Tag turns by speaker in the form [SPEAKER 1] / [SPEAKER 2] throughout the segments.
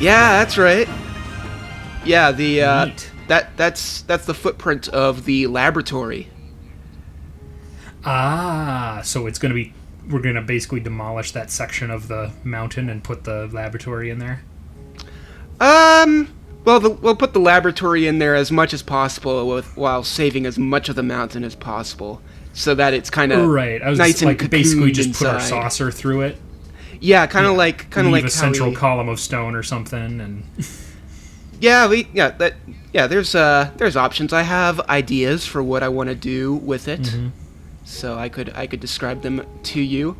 [SPEAKER 1] Yeah, that's right. Yeah,
[SPEAKER 2] Neat.
[SPEAKER 1] that's the footprint of the laboratory.
[SPEAKER 2] Ah, so it's going to be. We're going to basically demolish that section of the mountain and put the laboratory in there?
[SPEAKER 1] Well, we'll put the laboratory in there as much as possible while saving as much of the mountain as possible, so that it's kind of
[SPEAKER 2] Right. I was
[SPEAKER 1] nice
[SPEAKER 2] just,
[SPEAKER 1] and
[SPEAKER 2] like basically
[SPEAKER 1] cocooned
[SPEAKER 2] just put our
[SPEAKER 1] inside.
[SPEAKER 2] saucer through it.
[SPEAKER 1] Yeah, kind of like
[SPEAKER 2] Leave a
[SPEAKER 1] how
[SPEAKER 2] central
[SPEAKER 1] we,
[SPEAKER 2] column of stone or something, and
[SPEAKER 1] there's options. I have ideas for what I want to do with it, so I could describe them to you.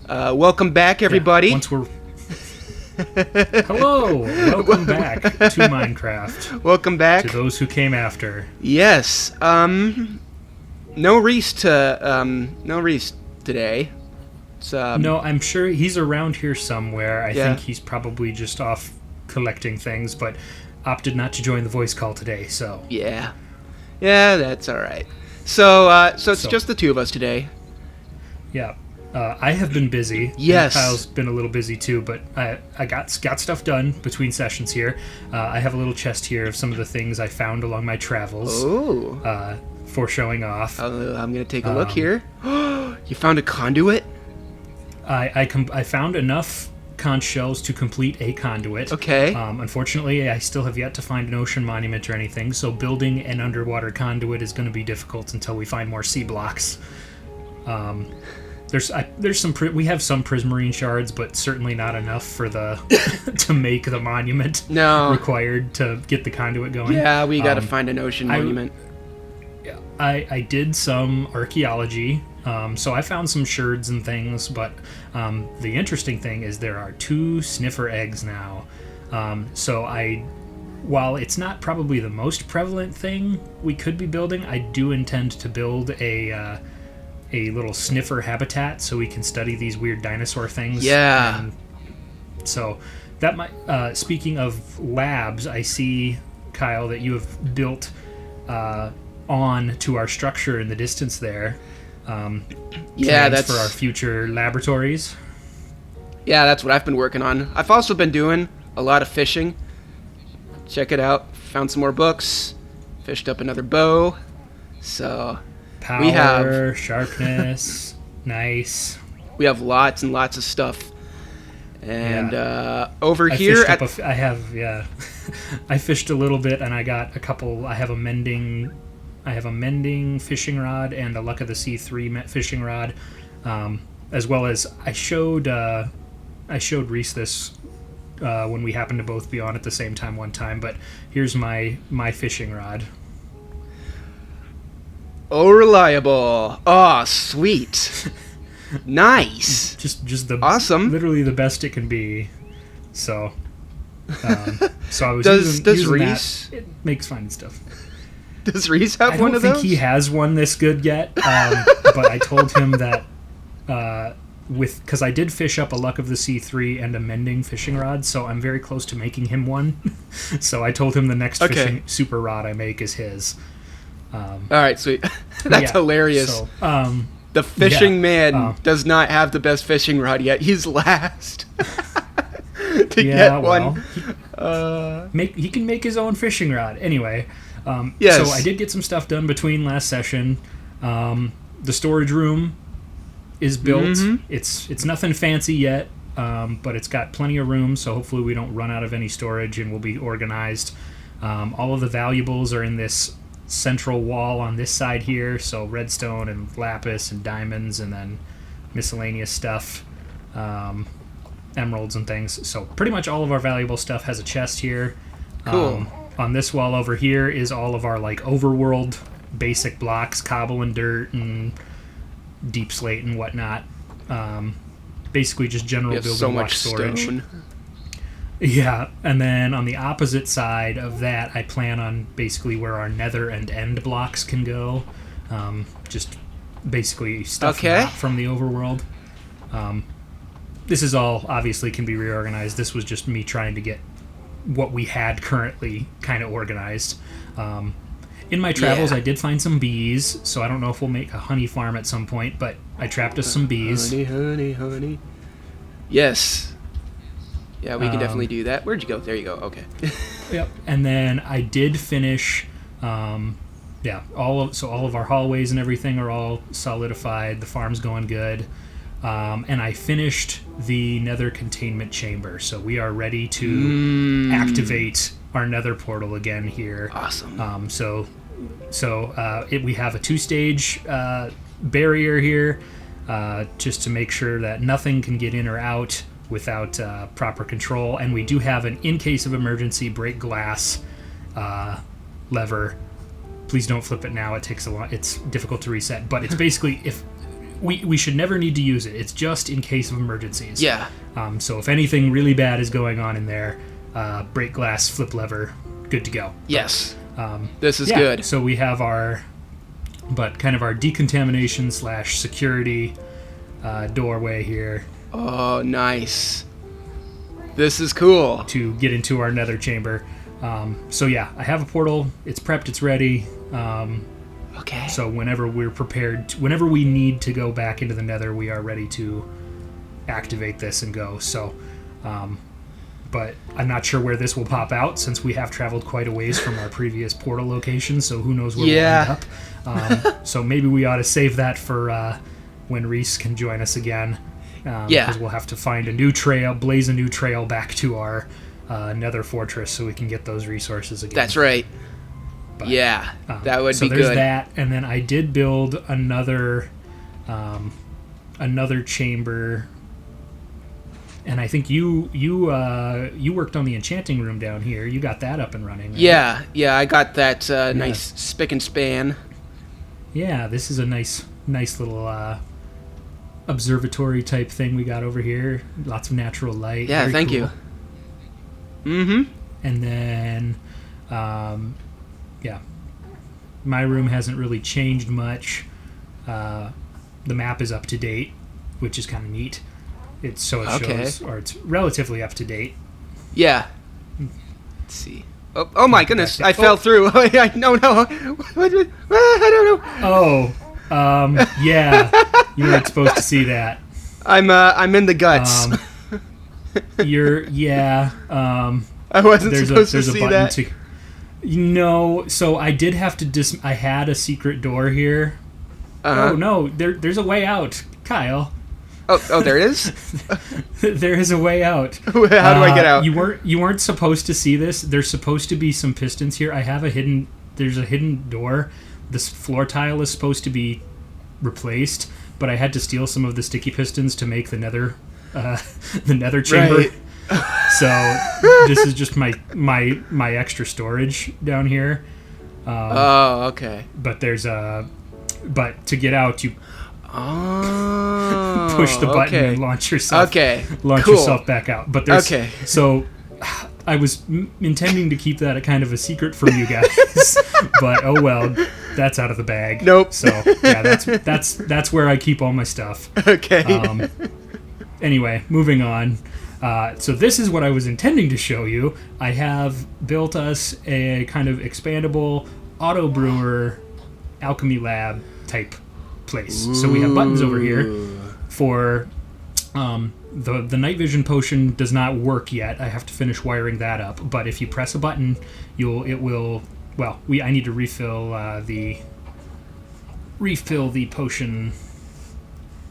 [SPEAKER 1] Welcome back, everybody.
[SPEAKER 2] Yeah, once we're hello, welcome back to Minecraft.
[SPEAKER 1] Welcome back
[SPEAKER 2] To those who came after.
[SPEAKER 1] Yes. No Reese today. It's,
[SPEAKER 2] No, I'm sure he's around here somewhere. I
[SPEAKER 1] Yeah.
[SPEAKER 2] think he's probably just off collecting things, but opted not to join the voice call today, so.
[SPEAKER 1] Yeah. Yeah, that's all right. So it's
[SPEAKER 2] So-
[SPEAKER 1] just the two of us today.
[SPEAKER 2] Yeah. I have been busy.
[SPEAKER 1] Yes.
[SPEAKER 2] And Kyle's been a little busy too, but I got stuff done between sessions here. I have a little chest here of some of the things I found along my travels
[SPEAKER 1] Oh.
[SPEAKER 2] for showing off.
[SPEAKER 1] I'm gonna take a look here. You found a conduit?
[SPEAKER 2] I found enough conch shells to complete a conduit.
[SPEAKER 1] Okay.
[SPEAKER 2] Unfortunately, I still have yet to find an ocean monument or anything, so building an underwater conduit is going to be difficult until we find more sea blocks. There's some we have some prismarine shards, but certainly not enough for the to make the monument required to get the conduit going.
[SPEAKER 1] Yeah, we got to find an ocean monument.
[SPEAKER 2] I did some archaeology, so I found some sherds and things, but the interesting thing is there are 2 sniffer eggs now. While it's not probably the most prevalent thing we could be building, I do intend to build a little sniffer habitat so we can study these weird dinosaur things.
[SPEAKER 1] Yeah.
[SPEAKER 2] And so that might. Speaking of labs, I see, Kyle, that you have built on to our structure in the distance there. That's for our future laboratories.
[SPEAKER 1] Yeah, that's what I've been working on. I've also been doing a lot of fishing. Check it out. Found some more books. Fished up another bow. So
[SPEAKER 2] Power,
[SPEAKER 1] we have
[SPEAKER 2] sharpness, nice.
[SPEAKER 1] We have lots and lots of stuff. And over
[SPEAKER 2] I
[SPEAKER 1] here,
[SPEAKER 2] I fished a little bit, and I got a couple. I have a mending fishing rod and a Luck of the Sea 3 fishing rod, as well as I showed Reese this when we happened to both be on at the same time one time. But here's my fishing rod.
[SPEAKER 1] Oh, reliable. Oh, sweet. Nice.
[SPEAKER 2] Just the
[SPEAKER 1] awesome.
[SPEAKER 2] Literally the best it can be. So I was
[SPEAKER 1] does
[SPEAKER 2] using
[SPEAKER 1] Reese?
[SPEAKER 2] That. It makes finding stuff.
[SPEAKER 1] Does Reese have one of those?
[SPEAKER 2] I don't think he has one this good yet. But I told him that because I did fish up a Luck of the Sea 3 and a mending fishing rod, so I'm very close to making him one. So I told him the next fishing super rod I make is his.
[SPEAKER 1] All right, sweet. That's hilarious.
[SPEAKER 2] So,
[SPEAKER 1] the fishing man does not have the best fishing rod yet. He's last to get one.
[SPEAKER 2] He can make his own fishing rod. Anyway,
[SPEAKER 1] yes.
[SPEAKER 2] So I did get some stuff done between last session. The storage room is built. Mm-hmm. It's nothing fancy yet, but it's got plenty of room, so hopefully we don't run out of any storage and we'll be organized. All of the valuables are in this central wall on this side here, so redstone and lapis and diamonds, and then miscellaneous stuff, emeralds and things. So pretty much all of our valuable stuff has a chest here.
[SPEAKER 1] Cool.
[SPEAKER 2] On this wall over here is all of our overworld basic blocks, cobble and dirt and deep slate and whatnot. Basically just general building block storage.
[SPEAKER 1] Stone.
[SPEAKER 2] Yeah, and then on the opposite side of that, I plan on basically where our nether and end blocks can go. Just basically stuff not from the overworld. This is all obviously can be reorganized. This was just me trying to get what we had currently kind of organized. In my travels, I did find some bees, so I don't know if we'll make a honey farm at some point, but I trapped us some bees.
[SPEAKER 1] Honey. Yes. Yeah, we can definitely do that. Where'd you go? There you go. Okay.
[SPEAKER 2] Yep. And then I did finish. All of our hallways and everything are all solidified. The farm's going good. And I finished the nether containment chamber, so we are ready to activate our nether portal again here.
[SPEAKER 1] Awesome.
[SPEAKER 2] We have a 2-stage barrier here, just to make sure that nothing can get in or out without proper control. And we do have an in case of emergency break glass lever. Please don't flip it now. It takes a lot. It's difficult to reset, but it's basically if we should never need to use it. It's just in case of emergencies.
[SPEAKER 1] Yeah.
[SPEAKER 2] So if anything really bad is going on in there, break glass, flip lever, good to go.
[SPEAKER 1] Yes. This is good.
[SPEAKER 2] So we have our decontamination / security doorway here.
[SPEAKER 1] Oh, nice. This is cool.
[SPEAKER 2] To get into our nether chamber. I have a portal. It's prepped. It's ready.
[SPEAKER 1] Okay.
[SPEAKER 2] So whenever we're prepared, whenever we need to go back into the nether, we are ready to activate this and go. So, but I'm not sure where this will pop out since we have traveled quite a ways from our previous portal location. So who knows where we'll end up. So maybe we ought to save that for when Reese can join us again. Because we'll have to find a new trail, blaze a new trail back to our nether fortress so we can get those resources again.
[SPEAKER 1] That's right. But, that would be good.
[SPEAKER 2] So there's that, and then I did build another chamber, and I think you worked on the enchanting room down here. You got that up and running. Right?
[SPEAKER 1] Yeah, I got that nice spick and span.
[SPEAKER 2] Yeah, this is a nice little observatory type thing we got over here. Lots of natural light.
[SPEAKER 1] Yeah,
[SPEAKER 2] Very
[SPEAKER 1] thank
[SPEAKER 2] cool.
[SPEAKER 1] you. Mm-hmm.
[SPEAKER 2] And then, my room hasn't really changed much. The map is up to date, which is kind of neat. It shows, or it's relatively up to date.
[SPEAKER 1] Yeah. Let's see. Oh my goodness! I fell through. No. I don't know.
[SPEAKER 2] Oh, yeah. You weren't supposed to see that.
[SPEAKER 1] I'm in the guts. I wasn't supposed to see that.
[SPEAKER 2] So I did have to I had a secret door here. Oh no, there's a way out, Kyle.
[SPEAKER 1] Oh, there it is.
[SPEAKER 2] There is a way out.
[SPEAKER 1] How do I get out?
[SPEAKER 2] You weren't supposed to see this. There's supposed to be some pistons here. There's a hidden door. This floor tile is supposed to be replaced, but I had to steal some of the sticky pistons to make the nether chamber. Right. So this is just my extra storage down here.
[SPEAKER 1] Okay.
[SPEAKER 2] But to get out, you push the button and launch yourself. Yourself back out. But so I was intending to keep that a kind of a secret from you guys, but oh well, that's out of the bag.
[SPEAKER 1] Nope.
[SPEAKER 2] So yeah, that's where I keep all my stuff.
[SPEAKER 1] Okay.
[SPEAKER 2] Anyway, moving on. So this is what I was intending to show you. I have built us a kind of expandable auto brewer alchemy lab type place. Ooh. So we have buttons over here for the night vision potion does not work yet. I have to finish wiring that up. But if you press a button, I need to refill the potion,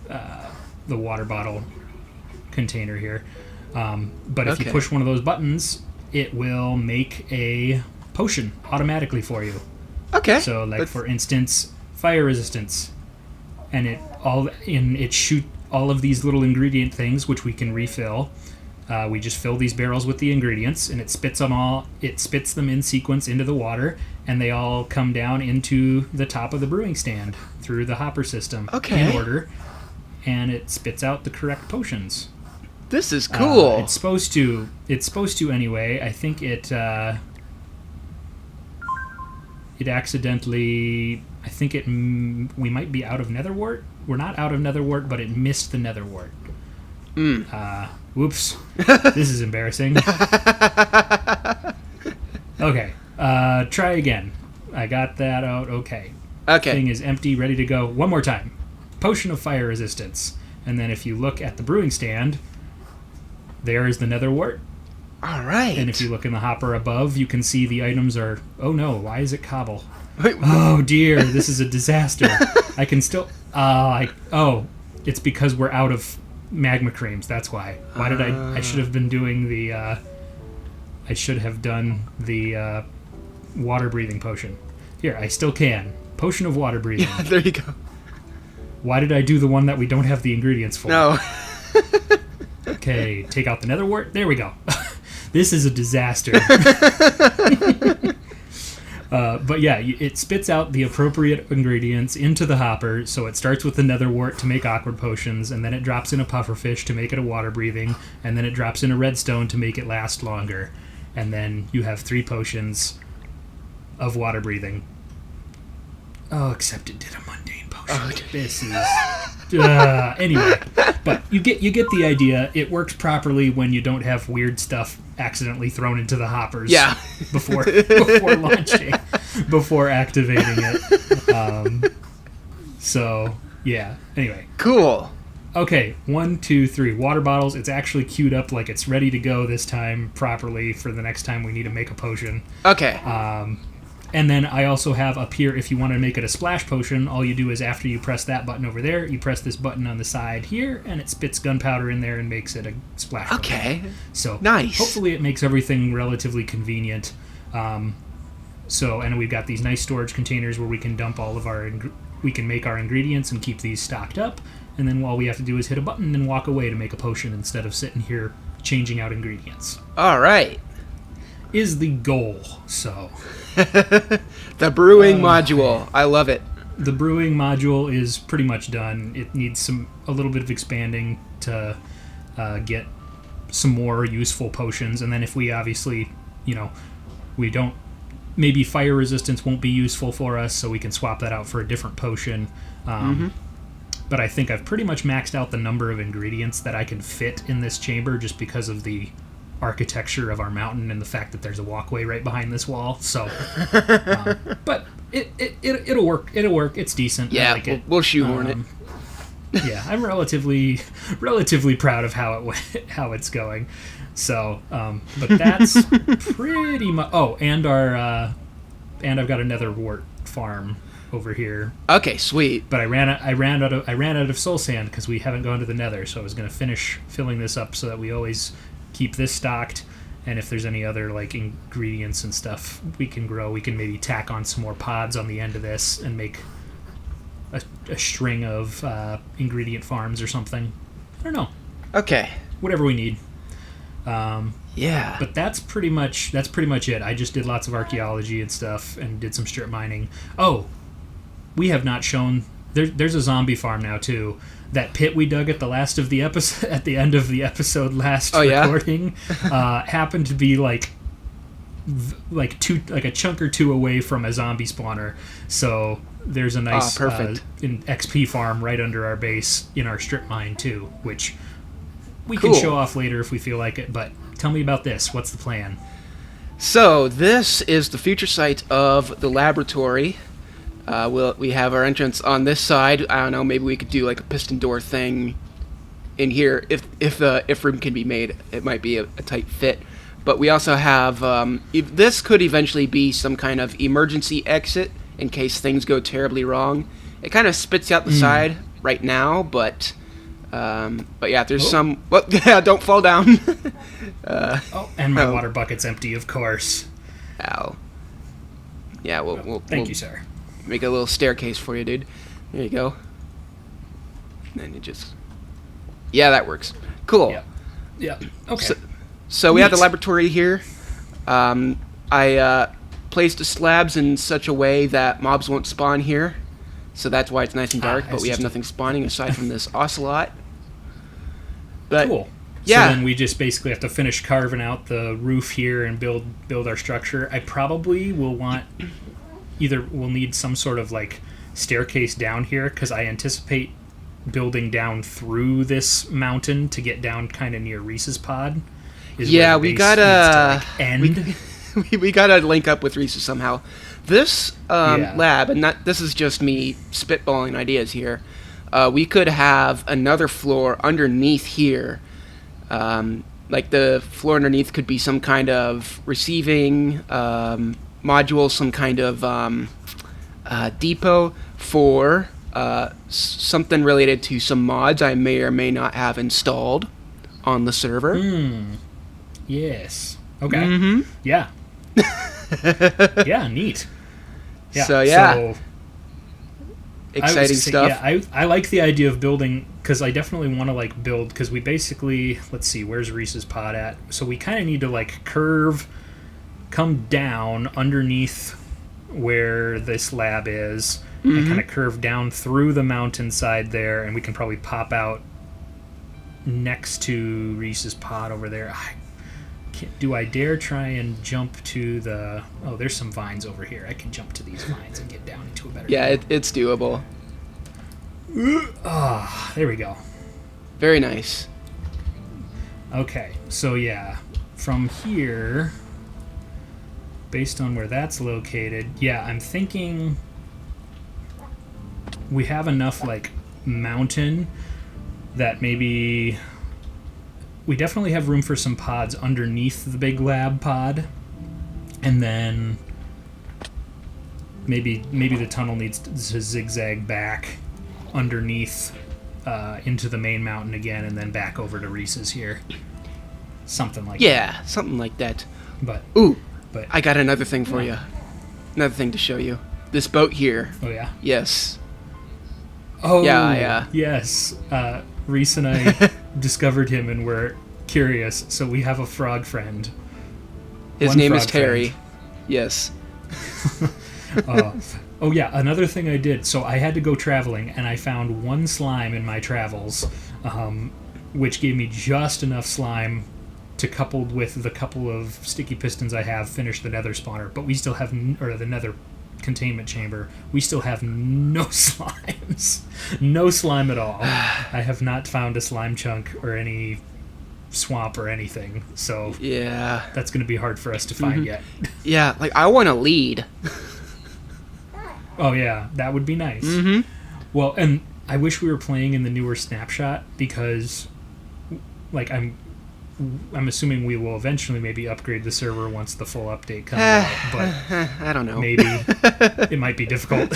[SPEAKER 2] the water bottle container here. But if you push one of those buttons, it will make a potion automatically for you.
[SPEAKER 1] Okay.
[SPEAKER 2] So, for instance, fire resistance, and it shoot all of these little ingredient things, which we can refill. We just fill these barrels with the ingredients, and it spits them in sequence into the water, and they all come down into the top of the brewing stand through the hopper system in order, and it spits out the correct potions.
[SPEAKER 1] This is cool.
[SPEAKER 2] It's supposed to anyway. I think it accidentally. I think we might be out of netherwort. We're not out of netherwort, but it missed the netherwort. Whoops. This is embarrassing. Okay. Try again. I got that out. Okay. Thing is empty, ready to go. One more time. Potion of fire resistance. And then if you look at the brewing stand, there is the nether wart.
[SPEAKER 1] All right.
[SPEAKER 2] And if you look in the hopper above, you can see the items are... Oh no, why is it cobble?
[SPEAKER 1] Wait,
[SPEAKER 2] oh dear, this is a disaster. I can still... it's because we're out of magma creams, that's why. Why did I should have been doing the... I should have done the water breathing potion. Here, I still can. Potion of water breathing.
[SPEAKER 1] Yeah, there you go.
[SPEAKER 2] Why did I do the one that we don't have the ingredients for?
[SPEAKER 1] No.
[SPEAKER 2] Okay, take out the nether wart. There we go. This is a disaster. But yeah, it spits out the appropriate ingredients into the hopper. So it starts with the nether wart to make awkward potions, and then it drops in a pufferfish to make it a water breathing, and then it drops in a redstone to make it last longer. And then you have 3 potions of water breathing. Oh, except it did a mundane potion.
[SPEAKER 1] Oh,
[SPEAKER 2] this is... anyway, but you get the idea. It works properly when you don't have weird stuff accidentally thrown into the hoppers.
[SPEAKER 1] Yeah.
[SPEAKER 2] before launching, before activating it. So yeah. Anyway.
[SPEAKER 1] Cool.
[SPEAKER 2] Okay, 1, 2, 3 water bottles. It's actually queued up like it's ready to go this time properly for the next time we need to make a potion.
[SPEAKER 1] Okay.
[SPEAKER 2] And then I also have up here, if you want to make it a splash potion, all you do is after you press that button over there, you press this button on the side here, and it spits gunpowder in there and makes it a splash potion.
[SPEAKER 1] Okay.
[SPEAKER 2] So
[SPEAKER 1] nice.
[SPEAKER 2] Hopefully it makes everything relatively convenient. And we've got these nice storage containers where we can dump all of we can make our ingredients and keep these stocked up. And then all we have to do is hit a button and walk away to make a potion instead of sitting here changing out ingredients.
[SPEAKER 1] All right.
[SPEAKER 2] Is the goal, so...
[SPEAKER 1] The brewing module. I love it.
[SPEAKER 2] The brewing module is pretty much done. It needs a little bit of expanding to get some more useful potions. And then if we obviously, we don't... Maybe fire resistance won't be useful for us, so we can swap that out for a different potion. But I think I've pretty much maxed out the number of ingredients that I can fit in this chamber just because of the architecture of our mountain and the fact that there's a walkway right behind this wall. So, but it'll work. It'll work. It's decent.
[SPEAKER 1] Yeah,
[SPEAKER 2] I like it.
[SPEAKER 1] We'll shoehorn it.
[SPEAKER 2] Yeah, I'm relatively proud of how it's going. So, but that's pretty much. Oh, and I've got another wart farm over here.
[SPEAKER 1] Okay, sweet.
[SPEAKER 2] But I ran out of soul sand because we haven't gone to the nether. So I was going to finish filling this up so that we always keep this stocked. And if there's any other like ingredients and stuff we can grow, we can maybe tack on some more pods on the end of this and make a string of ingredient farms or something. I don't know.
[SPEAKER 1] Okay.
[SPEAKER 2] Whatever we need.
[SPEAKER 1] Yeah.
[SPEAKER 2] But that's pretty much it. I just did lots of archaeology and stuff and did some strip mining. Oh, we have not shown. There's a zombie farm now too. That pit we dug at the end of the episode last recording happened to be like a chunk or two away from a zombie spawner. So there's a nice XP farm right under our base in our strip mine too, which we can show off later if we feel like it. But tell me about this. What's the plan?
[SPEAKER 1] So this is the future site of the laboratory. We have our entrance on this side. I don't know. Maybe we could do like a piston door thing in here if room can be made. It might be a tight fit. But we also have this could eventually be some kind of emergency exit in case things go terribly wrong. It kind of spits out the side right now, but yeah, there's some. Well, yeah, don't fall down.
[SPEAKER 2] And my water bucket's empty, of course.
[SPEAKER 1] Ow. Yeah,
[SPEAKER 2] Thank you, sir.
[SPEAKER 1] Make a little staircase for you, dude. There you go. And then you just... Yeah, that works. Cool.
[SPEAKER 2] Yeah. Okay.
[SPEAKER 1] So we have the laboratory here. I placed the slabs in such a way that mobs won't spawn here. So that's why it's nice and dark, but we have nothing spawning aside from this ocelot. But,
[SPEAKER 2] cool.
[SPEAKER 1] Yeah.
[SPEAKER 2] So then we just basically have to finish carving out the roof here and build our structure. I probably will want... Either we'll need some sort of like staircase down here because I anticipate building down through this mountain to get down kind of near Reese's pod.
[SPEAKER 1] Yeah, we gotta
[SPEAKER 2] end.
[SPEAKER 1] We gotta link up with Reese's somehow. This lab, and this is just me spitballing ideas here. We could have another floor underneath here. like the floor underneath could be some kind of receiving module, some kind of depot for something related to some mods I may or may not have installed on the server.
[SPEAKER 2] Yes. Okay.
[SPEAKER 1] Mm-hmm.
[SPEAKER 2] Yeah. Yeah, neat. Yeah.
[SPEAKER 1] So exciting stuff.
[SPEAKER 2] Yeah, I like the idea of building, because I definitely want to like build, because we basically, let's see, where's Reese's pod at? So we kind of need to like come down underneath where this lab is, and kind of curve down through the mountainside there, and we can probably pop out next to Reese's pod over there. Do I dare try and jump to the... Oh, there's some vines over here. I can jump to these vines and get down into a better...
[SPEAKER 1] Yeah, it's doable.
[SPEAKER 2] There we go.
[SPEAKER 1] Very nice.
[SPEAKER 2] Okay, so yeah, from here, based on where that's located, yeah, I'm thinking we have enough, like, mountain that maybe... We definitely have room for some pods underneath the big lab pod, and then maybe the tunnel needs to zigzag back underneath into the main mountain again, and then back over to Reese's here. Something like that.
[SPEAKER 1] Yeah, something like that.
[SPEAKER 2] But
[SPEAKER 1] I got another thing for you. Another thing to show you. This boat here.
[SPEAKER 2] Oh yeah.
[SPEAKER 1] Yes.
[SPEAKER 2] Oh
[SPEAKER 1] yeah.
[SPEAKER 2] Yes. Reese and I discovered him, and we're curious, so we have a frog friend.
[SPEAKER 1] His name is Terry. Yes.
[SPEAKER 2] Oh yeah, another thing I did, so I had to go traveling, and I found one slime in my travels, which gave me just enough slime to, coupled with the couple of sticky pistons I have, finish the nether spawner, but we still have, or the nether containment chamber, we still have no slimes. No slime at all. I have not found a slime chunk or any swamp or anything, so
[SPEAKER 1] yeah,
[SPEAKER 2] that's going to be hard for us to find yet.
[SPEAKER 1] Yeah, like I want to lead.
[SPEAKER 2] Oh yeah, that would be nice. Well, and I wish we were playing in the newer snapshot, because like I'm assuming we will eventually maybe upgrade the server once the full update comes out, but
[SPEAKER 1] I don't know.
[SPEAKER 2] Maybe it might be difficult.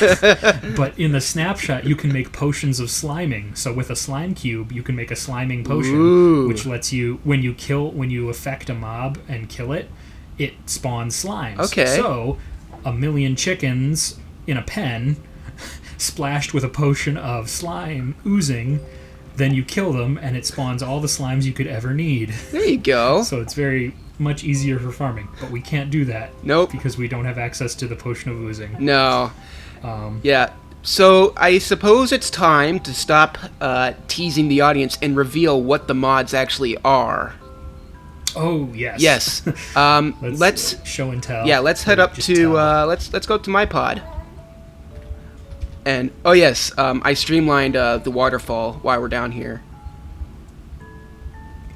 [SPEAKER 2] But in the snapshot, you can make potions of sliming. So with a slime cube, you can make a sliming potion, which lets you, when you affect a mob and kill it, it spawns slimes.
[SPEAKER 1] Okay.
[SPEAKER 2] So 1,000,000 chickens in a pen splashed with a potion of slime oozing. Then you kill them, and it spawns all the slimes you could ever need.
[SPEAKER 1] There you go.
[SPEAKER 2] So it's very much easier for farming, but we can't do that.
[SPEAKER 1] Nope.
[SPEAKER 2] Because we don't have access to the potion of oozing.
[SPEAKER 1] No. Yeah. So I suppose it's time to stop teasing the audience and reveal what the mods actually are.
[SPEAKER 2] Oh yes.
[SPEAKER 1] Yes. Let's
[SPEAKER 2] show and tell.
[SPEAKER 1] Yeah. Let's head up to. Let's go to my pod. And, oh yes, I streamlined the waterfall while we're down here.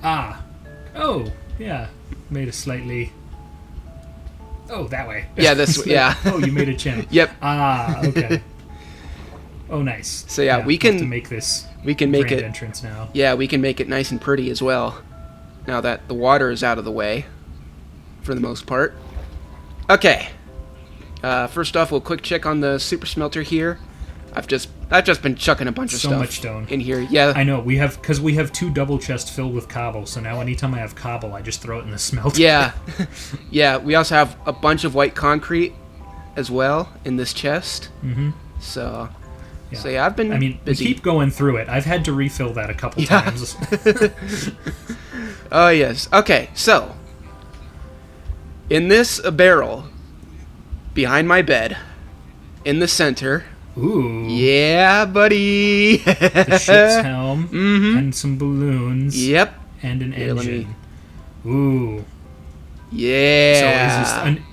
[SPEAKER 2] Oh, yeah. Made a slightly... Oh, that way.
[SPEAKER 1] Yeah, this way, yeah.
[SPEAKER 2] Oh, you made a channel.
[SPEAKER 1] Yep.
[SPEAKER 2] Okay. Oh, nice.
[SPEAKER 1] So yeah, we can...
[SPEAKER 2] have to make this
[SPEAKER 1] grand
[SPEAKER 2] entrance now.
[SPEAKER 1] Yeah, we can make it nice and pretty as well, now that the water is out of the way, for the most part. Okay. First off, we'll quick check on the super smelter here. I've just been chucking a bunch of stuff
[SPEAKER 2] much stone
[SPEAKER 1] in here. Yeah,
[SPEAKER 2] I know. We have 2 double chests filled with cobble. So now anytime I have cobble, I just throw it in the smelter.
[SPEAKER 1] Yeah, yeah. We also have a bunch of white concrete as well in this chest. So yeah, I've been.
[SPEAKER 2] I mean,
[SPEAKER 1] busy.
[SPEAKER 2] We keep going through it. I've had to refill that a couple times.
[SPEAKER 1] Oh yes. Okay, so in this barrel behind my bed, in the center.
[SPEAKER 2] Ooh.
[SPEAKER 1] Yeah, buddy.
[SPEAKER 2] The ship's helm and some balloons.
[SPEAKER 1] Yep.
[SPEAKER 2] And an engine. Ooh.
[SPEAKER 1] Yeah.
[SPEAKER 2] So is this an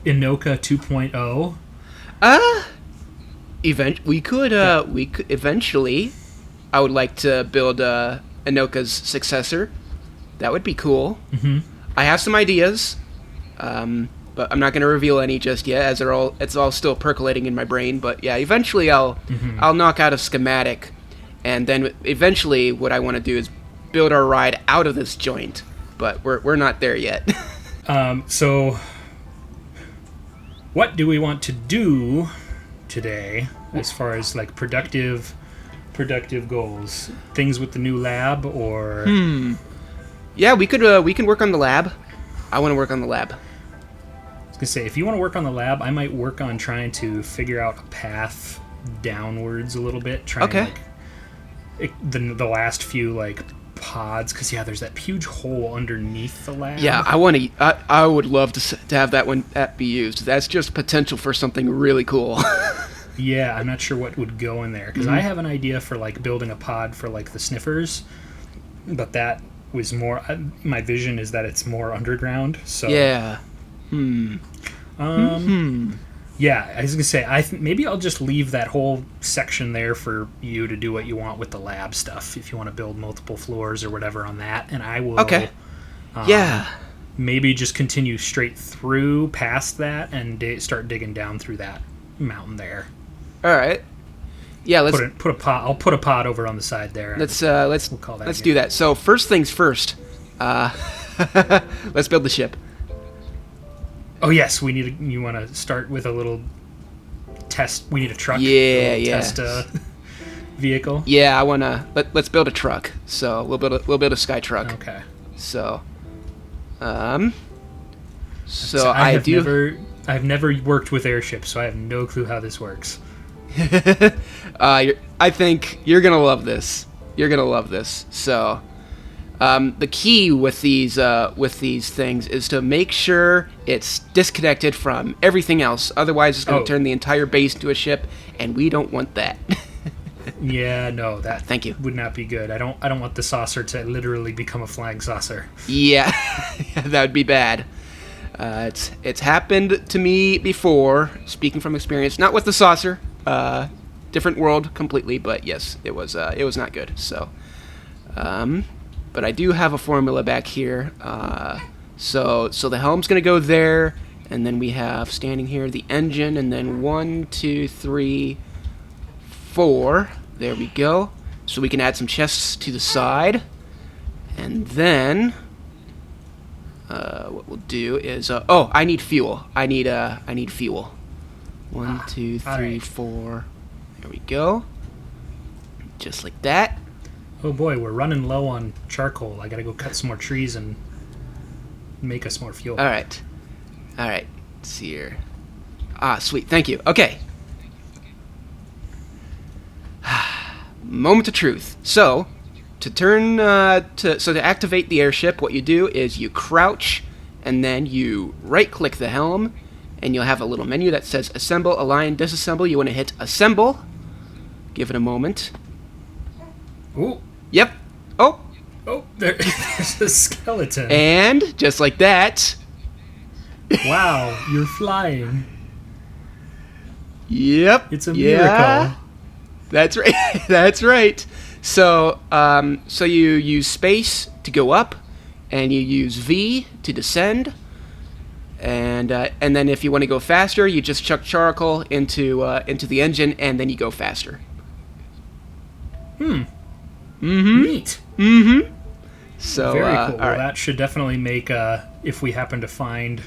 [SPEAKER 2] INGAME 2.0?
[SPEAKER 1] We could eventually. I would like to build Anoka's successor. That would be cool. I have some ideas. But I'm not going to reveal any just yet, as it's all still percolating in my brain. But yeah, eventually I'll knock out a schematic, and then eventually what I want to do is build our ride out of this joint, but we're not there yet.
[SPEAKER 2] So, what do we want to do today as far as like productive goals? Things with the new lab, or
[SPEAKER 1] Yeah, we can work on the lab. I want to work on the lab.
[SPEAKER 2] I was gonna say, if you want to work on the lab, I might work on trying to figure out a path downwards a little bit. The last few like pods, because there's that huge hole underneath the lab.
[SPEAKER 1] Yeah, I would love to have that be used. That's just potential for something really cool.
[SPEAKER 2] Yeah, I'm not sure what would go in there, because I have an idea for like building a pod for like the sniffers, but that was more. My vision is that it's more underground. So
[SPEAKER 1] yeah.
[SPEAKER 2] Yeah, I was gonna say, maybe I'll just leave that whole section there for you to do what you want with the lab stuff. If you want to build multiple floors or whatever on that, and I will.
[SPEAKER 1] Okay. Yeah.
[SPEAKER 2] Maybe just continue straight through past that and start digging down through that mountain there.
[SPEAKER 1] All right. Yeah. Let's
[SPEAKER 2] put a pod. I'll put a pod over on the side there.
[SPEAKER 1] Let's
[SPEAKER 2] call that.
[SPEAKER 1] Let's do that. So first things first. Let's build the ship.
[SPEAKER 2] Oh yes, you want to start with a little test. We need a truck.
[SPEAKER 1] Yeah.
[SPEAKER 2] Test vehicle.
[SPEAKER 1] Yeah, I wanna let's build a truck. So we'll build a sky truck.
[SPEAKER 2] Okay.
[SPEAKER 1] So,
[SPEAKER 2] I've never worked with airships, so I have no clue how this works.
[SPEAKER 1] I think you're gonna love this. So, the key with these things is to make sure it's disconnected from everything else. Otherwise, it's going to turn the entire base into a ship, and we don't want that.
[SPEAKER 2] Yeah, no, that
[SPEAKER 1] Thank you.
[SPEAKER 2] would not be good. I don't want the saucer to literally become a flying saucer.
[SPEAKER 1] Yeah, that would be bad. It's happened to me before. Speaking from experience, not with the saucer. Different world completely, but yes, it was not good. So. But I do have a formula back here. So the helm's going to go there, and then we have standing here the engine, and then 1, 2, 3, 4. There we go. So we can add some chests to the side, and then what we'll do is I need fuel. I need fuel. 1, 2, 3,
[SPEAKER 2] right.
[SPEAKER 1] 4. There we go. Just like that.
[SPEAKER 2] Oh boy, we're running low on charcoal. I gotta go cut some more trees and make us more fuel.
[SPEAKER 1] All right. Let's see here. Sweet. Thank you. Okay. Moment of truth. So, to activate the airship, what you do is you crouch, and then you right-click the helm, and you'll have a little menu that says Assemble, Align, Disassemble. You want to hit Assemble. Give it a moment.
[SPEAKER 2] Ooh.
[SPEAKER 1] Yep. Oh,
[SPEAKER 2] there's a skeleton.
[SPEAKER 1] And just like that.
[SPEAKER 2] Wow, you're flying.
[SPEAKER 1] Yep.
[SPEAKER 2] It's a miracle.
[SPEAKER 1] That's right. That's right. So, so you use space to go up, and you use V to descend, and then if you want to go faster, you just chuck charcoal into the engine, and then you go faster.
[SPEAKER 2] Neat.
[SPEAKER 1] So
[SPEAKER 2] very cool. Well,
[SPEAKER 1] right.
[SPEAKER 2] that should definitely make if we happen to find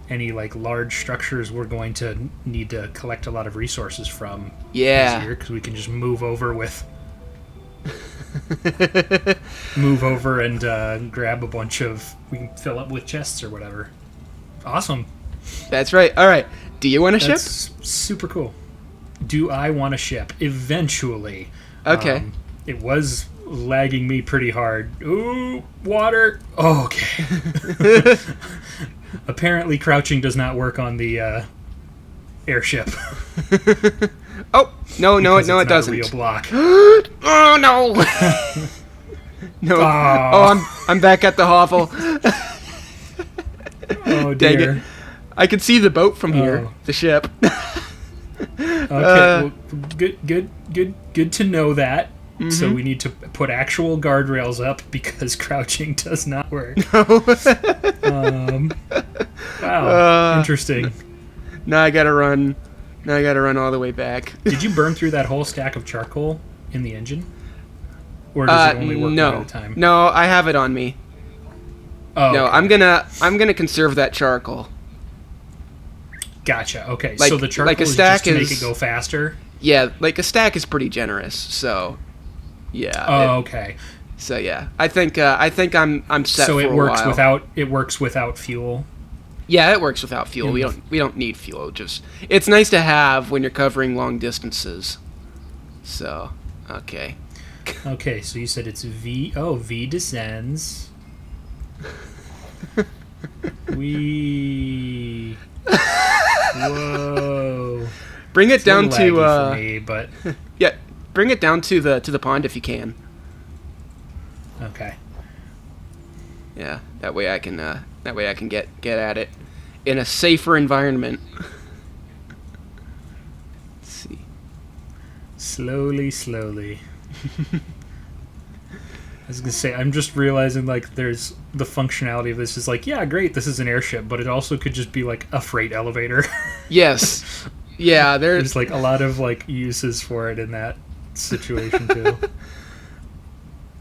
[SPEAKER 2] any like large structures we're going to need to collect a lot of resources from.
[SPEAKER 1] Yeah.
[SPEAKER 2] Easier, because we can just move over and grab a bunch of. We can fill up with chests or whatever. Awesome.
[SPEAKER 1] That's right. All right. Do you want a ship?
[SPEAKER 2] Super cool. Do I want a ship? Eventually.
[SPEAKER 1] Okay.
[SPEAKER 2] It was lagging me pretty hard. Ooh, water. Oh, okay. Apparently, crouching does not work on the airship.
[SPEAKER 1] Oh no, it doesn't.
[SPEAKER 2] A real block.
[SPEAKER 1] Oh no! No. Oh, I'm back at the hovel.
[SPEAKER 2] Oh dear.
[SPEAKER 1] Dang it. I can see the boat from here. The ship.
[SPEAKER 2] Okay. Well, good to know that. Mm-hmm. So we need to put actual guardrails up because crouching does not work. Wow. Interesting.
[SPEAKER 1] Now I gotta run all the way back.
[SPEAKER 2] Did you burn through that whole stack of charcoal in the engine? Or does it only work one at a time?
[SPEAKER 1] No, I have it on me.
[SPEAKER 2] Oh,
[SPEAKER 1] no,
[SPEAKER 2] okay.
[SPEAKER 1] I'm gonna conserve that charcoal.
[SPEAKER 2] Gotcha. Okay,
[SPEAKER 1] Like-
[SPEAKER 2] so the charcoal
[SPEAKER 1] like a
[SPEAKER 2] is
[SPEAKER 1] stack
[SPEAKER 2] just to make
[SPEAKER 1] is-
[SPEAKER 2] it go faster.
[SPEAKER 1] Yeah, like a stack is pretty generous. So, yeah.
[SPEAKER 2] Oh, okay.
[SPEAKER 1] So yeah, I think I'm set
[SPEAKER 2] So
[SPEAKER 1] for
[SPEAKER 2] it
[SPEAKER 1] a
[SPEAKER 2] works
[SPEAKER 1] while.
[SPEAKER 2] without fuel.
[SPEAKER 1] Yeah, it works without fuel. We don't need fuel. Just it's nice to have when you're covering long distances. So, okay.
[SPEAKER 2] Okay, so you said it's V. Oh, V descends. We. Whoa.
[SPEAKER 1] Bring it
[SPEAKER 2] It's a
[SPEAKER 1] down
[SPEAKER 2] little
[SPEAKER 1] to
[SPEAKER 2] laggy for me, but
[SPEAKER 1] yeah, bring it down to the pond if you can.
[SPEAKER 2] okay.
[SPEAKER 1] Yeah, that way I can get at it in a safer environment. Let's see.
[SPEAKER 2] Slowly. I was gonna say, I'm just realizing like there's the functionality of this is like, yeah, great, this is an airship, but it also could just be like a freight elevator.
[SPEAKER 1] Yes. Yeah,
[SPEAKER 2] There's like a lot of like uses for it in that situation too.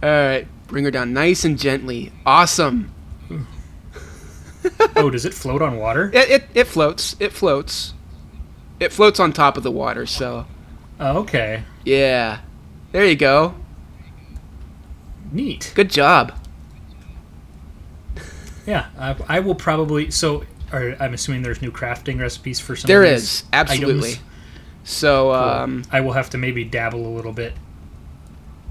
[SPEAKER 1] All right, bring her down nice and gently. Awesome.
[SPEAKER 2] Oh, does it float on water?
[SPEAKER 1] It floats. It floats. It floats on top of the water. So
[SPEAKER 2] Oh, okay.
[SPEAKER 1] yeah, there you go.
[SPEAKER 2] Neat.
[SPEAKER 1] Good job.
[SPEAKER 2] Yeah, I will probably. So, I'm assuming there's new crafting recipes for some.
[SPEAKER 1] There
[SPEAKER 2] of these
[SPEAKER 1] is absolutely.
[SPEAKER 2] items.
[SPEAKER 1] So
[SPEAKER 2] Cool. I will have to maybe dabble a little bit.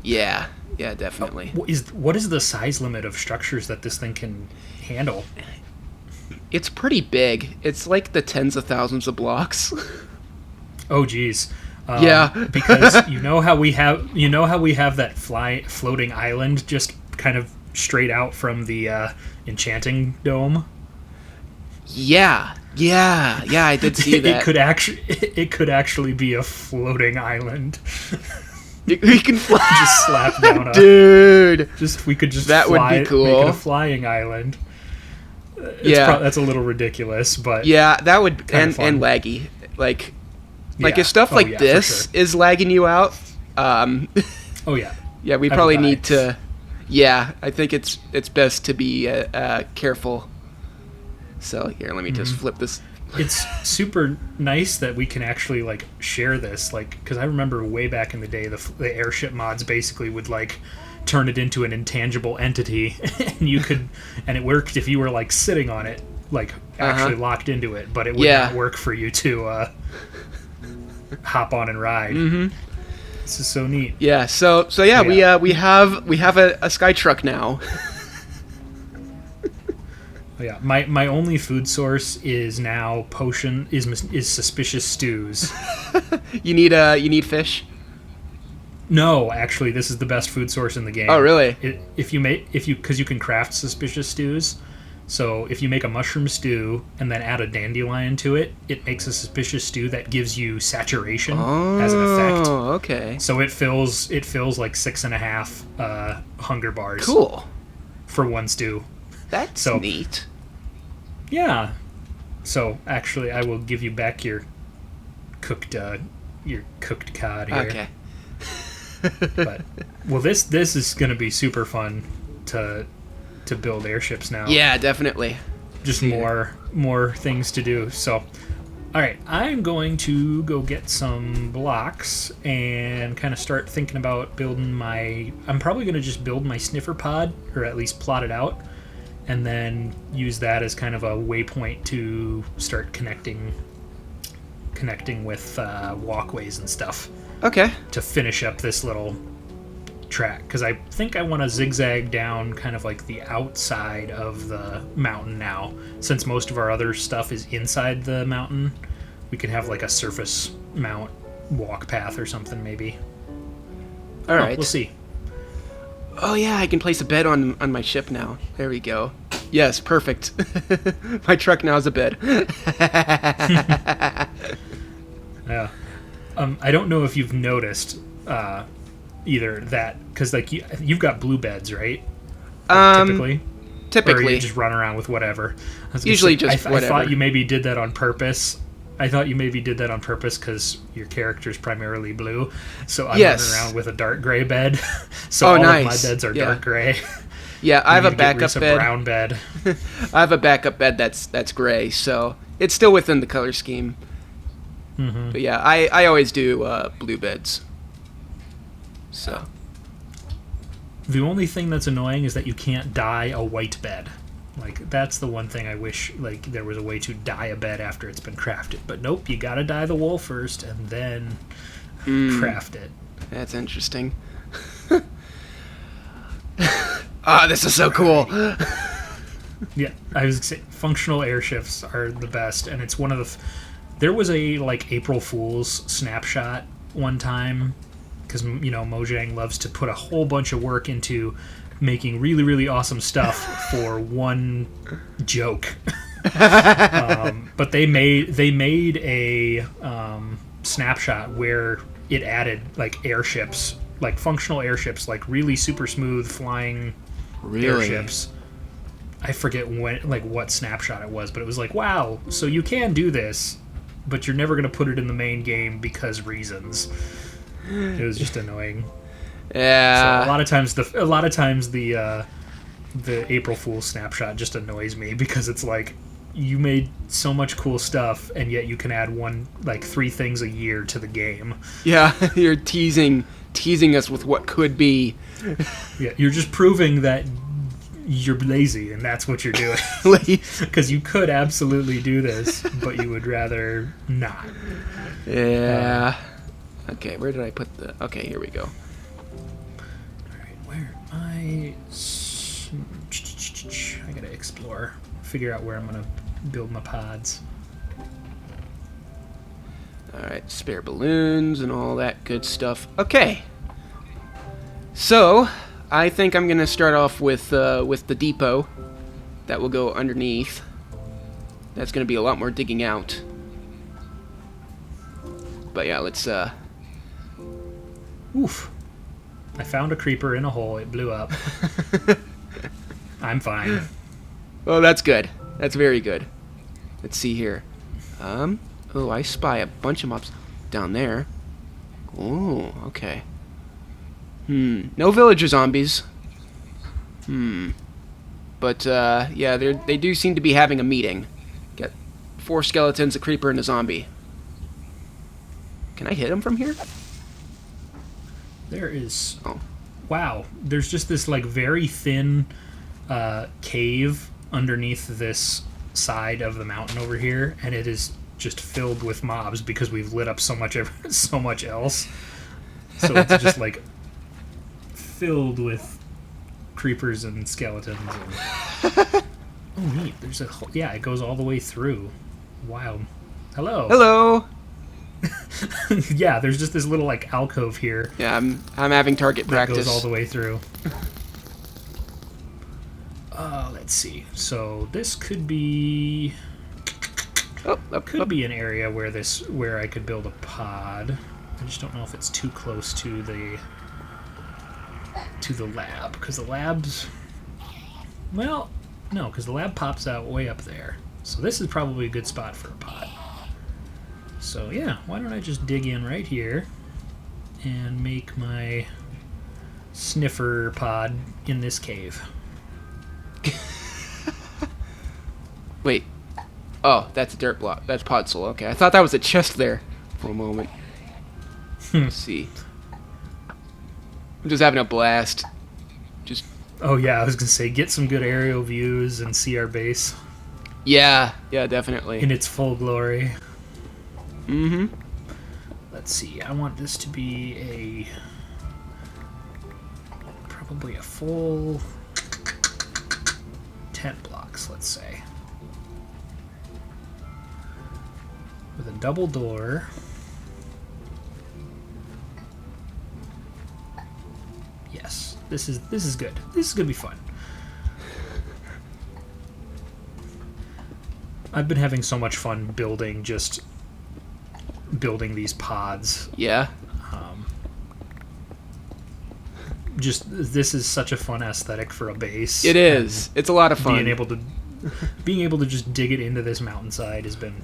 [SPEAKER 1] yeah, definitely.
[SPEAKER 2] What is the size limit of structures that this thing can handle?
[SPEAKER 1] It's pretty big. It's like the tens of thousands of blocks.
[SPEAKER 2] Oh, geez.
[SPEAKER 1] Yeah.
[SPEAKER 2] Because you know how we have that floating island just kind of straight out from the enchanting dome.
[SPEAKER 1] Yeah, I did see that.
[SPEAKER 2] It could actually be a floating island.
[SPEAKER 1] We can fly.
[SPEAKER 2] Just slap down a
[SPEAKER 1] Dude.
[SPEAKER 2] we could just
[SPEAKER 1] That would
[SPEAKER 2] fly,
[SPEAKER 1] be cool.
[SPEAKER 2] Make it a flying island.
[SPEAKER 1] Yeah.
[SPEAKER 2] That's a little ridiculous, but
[SPEAKER 1] Yeah, that would
[SPEAKER 2] Kinda
[SPEAKER 1] and
[SPEAKER 2] fun.
[SPEAKER 1] laggy. Like
[SPEAKER 2] yeah.
[SPEAKER 1] if stuff
[SPEAKER 2] Oh,
[SPEAKER 1] like
[SPEAKER 2] yeah, for
[SPEAKER 1] this
[SPEAKER 2] sure.
[SPEAKER 1] is lagging you out,
[SPEAKER 2] Oh yeah.
[SPEAKER 1] yeah, we
[SPEAKER 2] I
[SPEAKER 1] probably
[SPEAKER 2] would
[SPEAKER 1] need
[SPEAKER 2] die.
[SPEAKER 1] to. Yeah, I think it's best to be careful. So here, let me just flip this.
[SPEAKER 2] It's super nice that we can actually like share this, like, because I remember way back in the day the airship mods basically would like turn it into an intangible entity, and it worked if you were like sitting on it, like actually locked into it, but it would
[SPEAKER 1] Yeah.
[SPEAKER 2] not work for you to hop on and ride. This is so neat.
[SPEAKER 1] Yeah, so yeah,
[SPEAKER 2] Yeah.
[SPEAKER 1] we have a sky truck now.
[SPEAKER 2] Oh, yeah, my only food source is now is suspicious stews.
[SPEAKER 1] You need fish.
[SPEAKER 2] No, actually, this is the best food source in the game.
[SPEAKER 1] Oh, really?
[SPEAKER 2] Because you can craft suspicious stews. So if you make a mushroom stew and then add a dandelion to it, it makes a suspicious stew that gives you saturation as an effect.
[SPEAKER 1] Oh, okay.
[SPEAKER 2] So it fills like 6.5 hunger bars
[SPEAKER 1] Cool.
[SPEAKER 2] for one stew.
[SPEAKER 1] That's
[SPEAKER 2] So-
[SPEAKER 1] neat.
[SPEAKER 2] Yeah. So actually, I will give you back your cooked cod here.
[SPEAKER 1] Okay.
[SPEAKER 2] But well, this is going to be super fun to build airships now.
[SPEAKER 1] Yeah, definitely.
[SPEAKER 2] Just more things to do. So, all right, I'm going to go get some blocks and kind of start thinking about building I'm probably going to just build my sniffer pod, or at least plot it out, and then use that as kind of a waypoint to start connecting with walkways and stuff
[SPEAKER 1] Okay.
[SPEAKER 2] to finish up this little track, because I think I want to zigzag down kind of like the outside of the mountain now, since most of our other stuff is inside the mountain. We could have like a surface mount walk path or something maybe.
[SPEAKER 1] All right.
[SPEAKER 2] We'll see.
[SPEAKER 1] Oh yeah, I can place a bed on my ship now. There we go. Yes, perfect. My truck now is a bed.
[SPEAKER 2] Yeah. I don't know if you've noticed either that, because like you've got blue beds, right? Typically. Or
[SPEAKER 1] Typically.
[SPEAKER 2] you just run around with whatever. I was gonna
[SPEAKER 1] Usually
[SPEAKER 2] say,
[SPEAKER 1] just
[SPEAKER 2] I
[SPEAKER 1] whatever.
[SPEAKER 2] thought you maybe did that on purpose. Because your character's primarily blue. So I'm
[SPEAKER 1] Yes.
[SPEAKER 2] running around with a dark gray bed. So
[SPEAKER 1] Oh,
[SPEAKER 2] all
[SPEAKER 1] nice.
[SPEAKER 2] of my beds are
[SPEAKER 1] Yeah.
[SPEAKER 2] dark gray.
[SPEAKER 1] Yeah, I have a backup bed.
[SPEAKER 2] Brown bed.
[SPEAKER 1] I have a backup bed that's gray, so it's still within the color scheme.
[SPEAKER 2] Mm-hmm.
[SPEAKER 1] But yeah, I always do blue beds. So.
[SPEAKER 2] The only thing that's annoying is that you can't dye a white bed. Like, that's the one thing I wish, like, there was a way to dye a bed after it's been crafted. But nope, you gotta dye the wool first and then craft it.
[SPEAKER 1] That's interesting. This is so cool.
[SPEAKER 2] Yeah, I was saying, functional airships are the best, and it's one of the... There was a, like, April Fool's snapshot one time, because, you know, Mojang loves to put a whole bunch of work into making really, really awesome stuff for one joke. But they made a snapshot where it added like airships, like functional airships, like really super smooth flying airships. I forget what snapshot it was, but it was like, wow, so you can do this, but you're never going to put it in the main game because reasons. It was just annoying.
[SPEAKER 1] Yeah.
[SPEAKER 2] So a lot of times the April Fool's snapshot just annoys me because it's like you made so much cool stuff and yet you can add 3 things a year to the game.
[SPEAKER 1] Yeah, you're teasing us with what could be.
[SPEAKER 2] Yeah, you're just proving that you're lazy and that's what you're doing. Because you could absolutely do this, but you would rather not.
[SPEAKER 1] Yeah. Okay, where did I put the... Okay, here we go.
[SPEAKER 2] Where am I? I gotta explore. Figure out where I'm gonna build my pods.
[SPEAKER 1] Alright, spare balloons and all that good stuff. Okay. So, I think I'm gonna start off with the depot. That will go underneath. That's gonna be a lot more digging out. But yeah, let's
[SPEAKER 2] Oof. I found a creeper in a hole. It blew up. I'm fine.
[SPEAKER 1] Oh, that's good. That's very good. Let's see here. Oh, I spy a bunch of mobs down there. Oh, okay. No villager zombies. But, yeah, they do seem to be having a meeting. Got 4 skeletons, a creeper, and a zombie. Can I hit them from here?
[SPEAKER 2] There is...
[SPEAKER 1] Oh.
[SPEAKER 2] Wow. There's just this, like, very thin cave underneath this side of the mountain over here, and it is just filled with mobs because we've lit up so much else. So it's just, like, filled with creepers and skeletons. And... Oh, neat. There's a... Yeah, it goes all the way through. Wow. Hello.
[SPEAKER 1] Hello.
[SPEAKER 2] Yeah, there's just this little like alcove here.
[SPEAKER 1] Yeah, I'm having target practice.
[SPEAKER 2] That goes all the way through. Let's see. So this could be be an area where I could build a pod. I just don't know if it's too close to the lab because the lab's no, because the lab pops out way up there. So this is probably a good spot for a pod. So yeah, why don't I just dig in right here and make my sniffer pod in this cave.
[SPEAKER 1] Wait. Oh, that's a dirt block. That's podzol. Okay, I thought that was a chest there for a moment. Let's see. I'm just having a blast. Just.
[SPEAKER 2] Oh yeah, I was gonna say get some good aerial views and see our base.
[SPEAKER 1] Yeah, definitely.
[SPEAKER 2] In its full glory.
[SPEAKER 1] Mm-hmm.
[SPEAKER 2] Let's see. I want this to be probably a full 10 blocks, let's say. With a double door. Yes. This is good. This is going to be fun. I've been having so much fun building these pods.
[SPEAKER 1] Yeah.
[SPEAKER 2] This is such a fun aesthetic for a base.
[SPEAKER 1] It is. It's a lot of fun.
[SPEAKER 2] Being able to just dig it into this mountainside has been.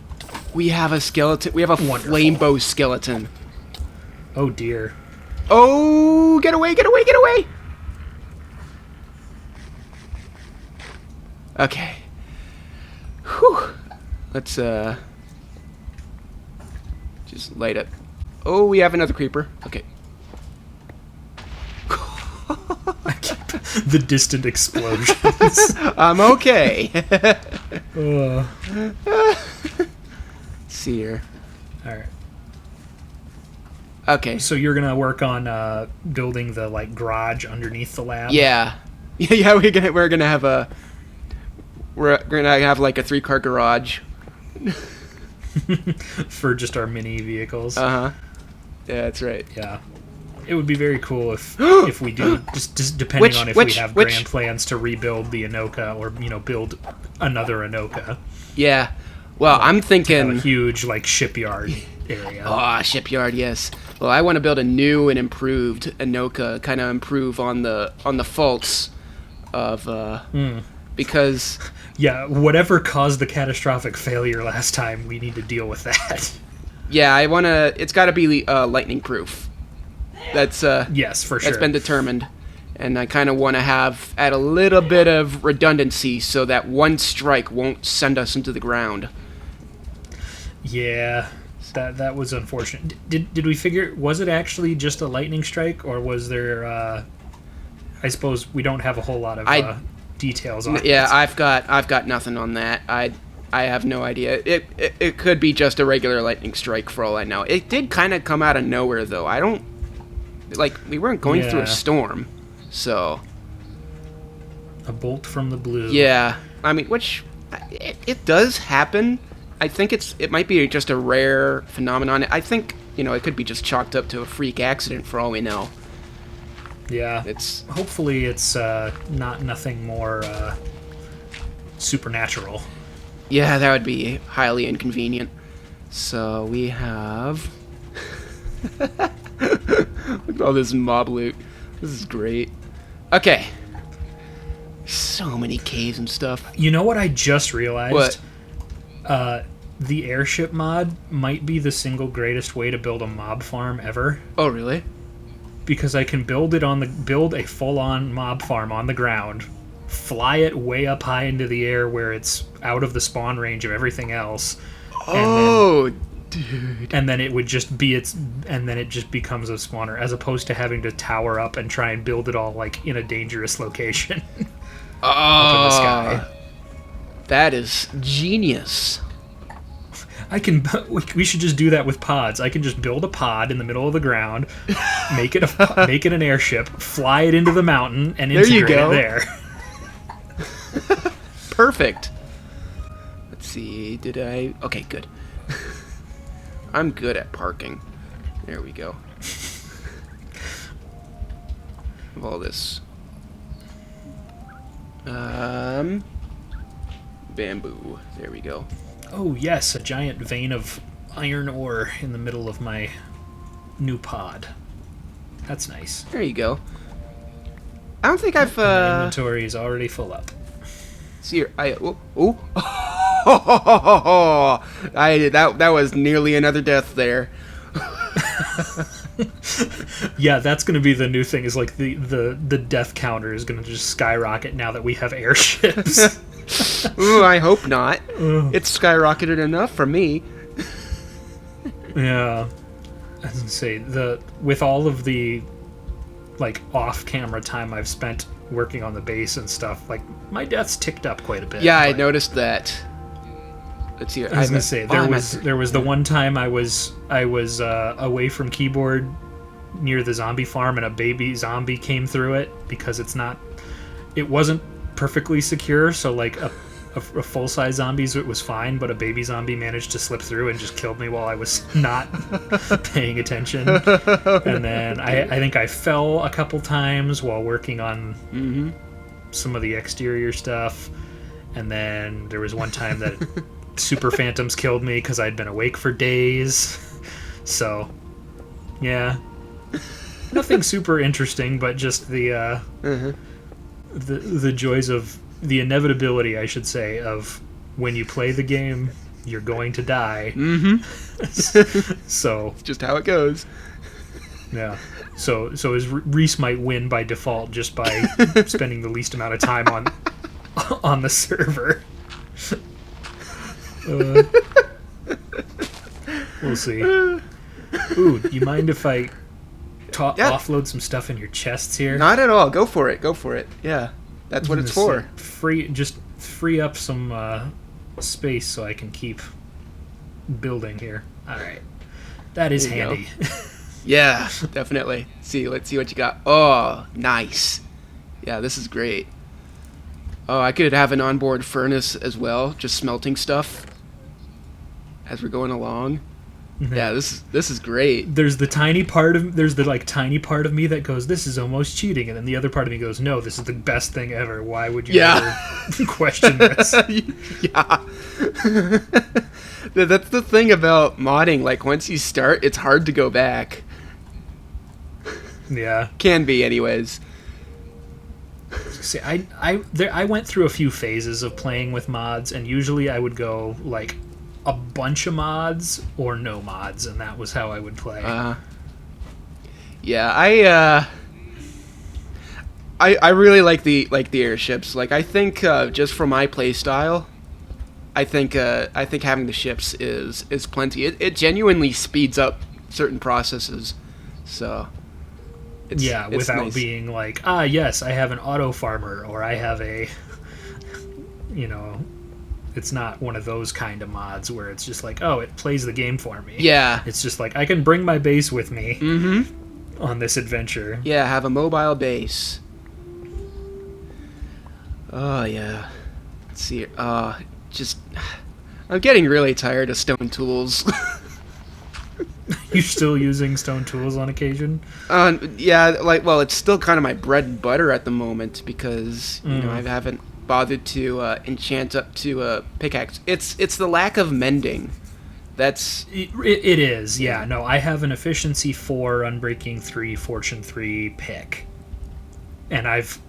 [SPEAKER 1] We have a skeleton. We have a
[SPEAKER 2] wonderful.
[SPEAKER 1] flame bow skeleton.
[SPEAKER 2] Oh dear.
[SPEAKER 1] Oh, get away, get away, get away! Okay. Whew. Let's just light up. Oh, we have another creeper. Okay.
[SPEAKER 2] The distant explosions.
[SPEAKER 1] I'm okay.
[SPEAKER 2] Let's
[SPEAKER 1] see here.
[SPEAKER 2] All right.
[SPEAKER 1] Okay.
[SPEAKER 2] So you're gonna work on building the like garage underneath the lab.
[SPEAKER 1] Yeah. Yeah. We're gonna have a like a 3-car garage
[SPEAKER 2] for just our mini vehicles.
[SPEAKER 1] Yeah, that's right.
[SPEAKER 2] Yeah. It would be very cool if we do, just depending on if we have grand plans to rebuild the Anoka or, build another Anoka.
[SPEAKER 1] Yeah. Well, I'm thinking...
[SPEAKER 2] a huge, shipyard area.
[SPEAKER 1] Oh, shipyard, yes. Well, I want to build a new and improved Anoka, kind of improve on the faults of... Because...
[SPEAKER 2] Yeah, whatever caused the catastrophic failure last time, we need to deal with that.
[SPEAKER 1] Yeah, I want to... It's got to be lightning-proof. That's
[SPEAKER 2] yes, for sure.
[SPEAKER 1] That's been determined, and I kind of want to add a little bit of redundancy so that one strike won't send us into the ground.
[SPEAKER 2] Yeah, that was unfortunate. Did we figure? Was it actually just a lightning strike, or was there? I suppose we don't have a whole lot of details on it.
[SPEAKER 1] Yeah, I've got nothing on that. I have no idea. It could be just a regular lightning strike for all I know. It did kind of come out of nowhere, though. I don't. We weren't going through a storm, so...
[SPEAKER 2] A bolt from the blue.
[SPEAKER 1] Yeah. I mean, which... It does happen. I think it might be just a rare phenomenon. I think, it could be just chalked up to a freak accident for all we know.
[SPEAKER 2] Yeah. Hopefully it's nothing more supernatural.
[SPEAKER 1] Yeah, that would be highly inconvenient. So we have... Look at all this mob loot. This is great. Okay. So many caves and stuff.
[SPEAKER 2] You know what I just realized?
[SPEAKER 1] What?
[SPEAKER 2] The airship mod might be the single greatest way to build a mob farm ever.
[SPEAKER 1] Oh, really?
[SPEAKER 2] Because I can build a full-on mob farm on the ground, fly it way up high into the air where it's out of the spawn range of everything else.
[SPEAKER 1] Oh, dude.
[SPEAKER 2] And then it would just be and then it just becomes a spawner, as opposed to having to tower up and try and build it all in a dangerous location. Up in the sky.
[SPEAKER 1] That is genius.
[SPEAKER 2] We should just do that with pods. I can just build a pod in the middle of the ground, make it an airship, fly it into the mountain, and integrate it there.
[SPEAKER 1] Perfect. Let's see. Okay, good. I'm good at parking. There we go. Of all this. Bamboo. There we go.
[SPEAKER 2] Oh, yes, a giant vein of iron ore in the middle of my new pod. That's nice.
[SPEAKER 1] There you go. I don't think I've...
[SPEAKER 2] My inventory is already full up.
[SPEAKER 1] See here. That was nearly another death there.
[SPEAKER 2] Yeah, that's going to be the new thing, is the death counter is going to just skyrocket now that we have airships.
[SPEAKER 1] Ooh, I hope not. It's skyrocketed enough for me.
[SPEAKER 2] Yeah. I was going to say, with all of the off-camera time I've spent working on the base and stuff, my deaths ticked up quite a bit.
[SPEAKER 1] Yeah, I noticed that. Let's see.
[SPEAKER 2] I was gonna say there was the one time I was away from keyboard near the zombie farm, and a baby zombie came through it because it wasn't perfectly secure. So a full-size zombies, it was fine, but a baby zombie managed to slip through and just killed me while I was not paying attention. And then I think I fell a couple times while working on some of the exterior stuff. And then there was one time that super phantoms killed me because I'd been awake for days. So, yeah. Nothing super interesting, but just the joys of... the inevitability, I should say, of when you play the game, you're going to die. So
[SPEAKER 1] it's just how it goes.
[SPEAKER 2] Yeah. So Reese might win by default just by spending the least amount of time on the server. We'll see. Ooh, you mind if I offload some stuff in your chests here?
[SPEAKER 1] Not at all. Go for it. Go for it. Yeah, that's what it's for.
[SPEAKER 2] Free up some space so I can keep building here. All right, that is handy.
[SPEAKER 1] Yeah, definitely. Let's see what you got. Oh, nice. Yeah, this is great. Oh, I could have an onboard furnace as well, just smelting stuff as we're going along. Mm-hmm. Yeah, this is great.
[SPEAKER 2] There's the tiny part of me that goes, this is almost cheating, and then the other part of me goes, no, this is the best thing ever. Why would you ever question this?
[SPEAKER 1] Yeah. That's the thing about modding. Like, once you start, it's hard to go back.
[SPEAKER 2] Yeah.
[SPEAKER 1] Can be, anyways.
[SPEAKER 2] See, I went through a few phases of playing with mods, and usually I would go, like, a bunch of mods or no mods, and that was how I would play.
[SPEAKER 1] Yeah, I really like the airships. Like, I think just for my play style, I think having the ships is plenty. It genuinely speeds up certain processes. So it's
[SPEAKER 2] without
[SPEAKER 1] nice.
[SPEAKER 2] Being like, yes, I have an auto farmer, or I have a, it's not one of those kind of mods where it's just like, oh, it plays the game for me.
[SPEAKER 1] Yeah.
[SPEAKER 2] It's just like, I can bring my base with me on this adventure.
[SPEAKER 1] Yeah, have a mobile base. Oh, yeah. Let's see. I'm getting really tired of stone tools.
[SPEAKER 2] You're still using stone tools on occasion?
[SPEAKER 1] Yeah, it's still kind of my bread and butter at the moment because, I haven't bothered to enchant up to a pickaxe. It's the lack of mending. It
[SPEAKER 2] is, yeah. No, I have an efficiency 4, unbreaking 3, fortune 3 pick. And I've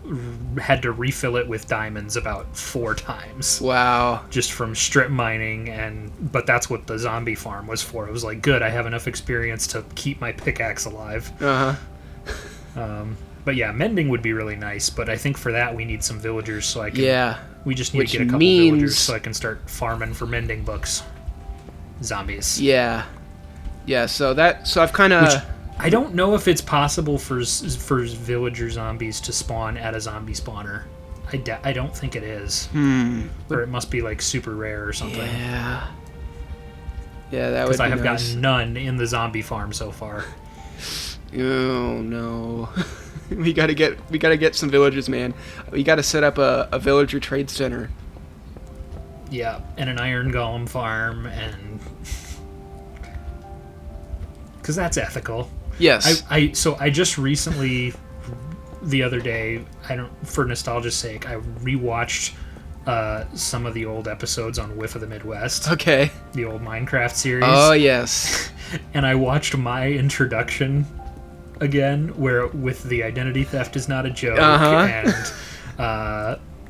[SPEAKER 2] had to refill it with diamonds about 4 times.
[SPEAKER 1] Wow.
[SPEAKER 2] Just from strip mining, but that's what the zombie farm was for. It was like, good, I have enough experience to keep my pickaxe alive. But yeah, mending would be really nice, but I think for that we need some villagers so I can... Yeah. We just need to get a couple villagers so I can start farming for mending books. Zombies.
[SPEAKER 1] Yeah. Yeah, so I've kind of...
[SPEAKER 2] I don't know if it's possible for villager zombies to spawn at a zombie spawner. I don't think it is. Or it must be like super rare or something.
[SPEAKER 1] Yeah. Yeah, that would be nice. Because I
[SPEAKER 2] have gotten none in the zombie farm so far.
[SPEAKER 1] Oh no. we gotta get some villagers, man. We gotta set up a villager trade center.
[SPEAKER 2] Yeah, and an iron golem farm, and because that's ethical.
[SPEAKER 1] Yes.
[SPEAKER 2] So I just recently, the other day, for nostalgia's sake, I rewatched some of the old episodes on Whiff of the Midwest.
[SPEAKER 1] Okay.
[SPEAKER 2] The old Minecraft series.
[SPEAKER 1] Oh yes.
[SPEAKER 2] And I watched my introduction again, where with the identity theft is not a joke, and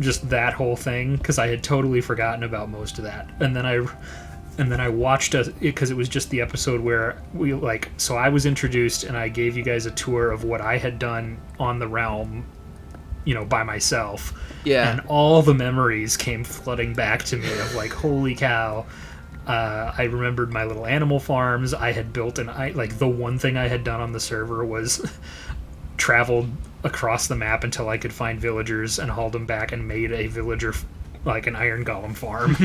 [SPEAKER 2] just that whole thing, because I had totally forgotten about most of that, and then I watched it because it was just the episode where so I was introduced and I gave you guys a tour of what I had done on the realm, by myself.
[SPEAKER 1] Yeah.
[SPEAKER 2] And all the memories came flooding back to me of like, holy cow. I remembered my little animal farms. I had built the one thing I had done on the server was traveled across the map until I could find villagers and hauled them back and made a villager, like an iron golem farm.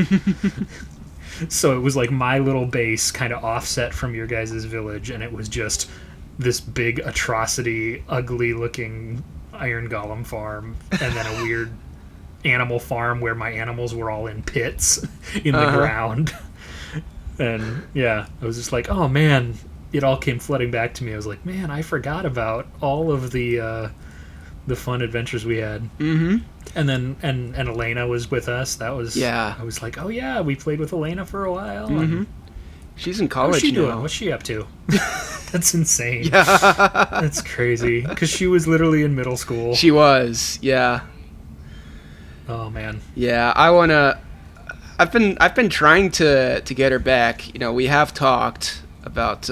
[SPEAKER 2] So it was like my little base kind of offset from your guys' village, and it was just this big atrocity, ugly looking iron golem farm, and then a weird animal farm where my animals were all in pits in the ground. And yeah, I was just like, oh man, it all came flooding back to me. I was like, man, I forgot about all of the fun adventures we had. Mm-hmm. And then and Elena was with us. That was I was like, oh yeah, we played with Elena for a while. Mm-hmm. And
[SPEAKER 1] she's in college
[SPEAKER 2] now.
[SPEAKER 1] doing?
[SPEAKER 2] What's she up to? That's insane.
[SPEAKER 1] Yeah,
[SPEAKER 2] that's crazy. Because she was literally in middle school.
[SPEAKER 1] She was, yeah.
[SPEAKER 2] Oh man.
[SPEAKER 1] Yeah, I've been trying to get her back. We have talked about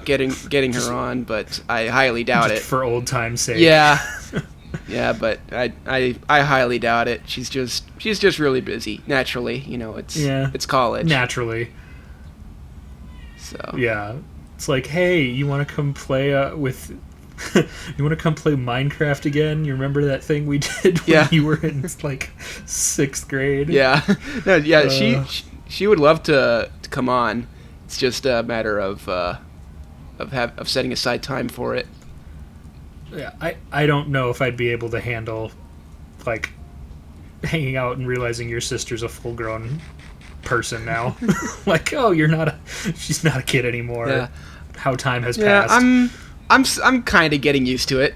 [SPEAKER 1] getting her on, but I highly doubt it.
[SPEAKER 2] For old time's sake.
[SPEAKER 1] Yeah. Yeah, but I highly doubt it. She's just really busy. Naturally, you know, it's college.
[SPEAKER 2] Naturally.
[SPEAKER 1] So
[SPEAKER 2] yeah, it's like, hey, you want to come play with? You want to come play Minecraft again? You remember that thing we did when you were in like 6th grade?
[SPEAKER 1] Yeah, no, yeah. She would love to come on. It's just a matter of setting aside time for it.
[SPEAKER 2] Yeah, I don't know if I'd be able to handle like hanging out and realizing your sister's a full-grown person now. Like, oh, she's not a kid anymore. Yeah. How time has passed.
[SPEAKER 1] I'm kind of getting used to it.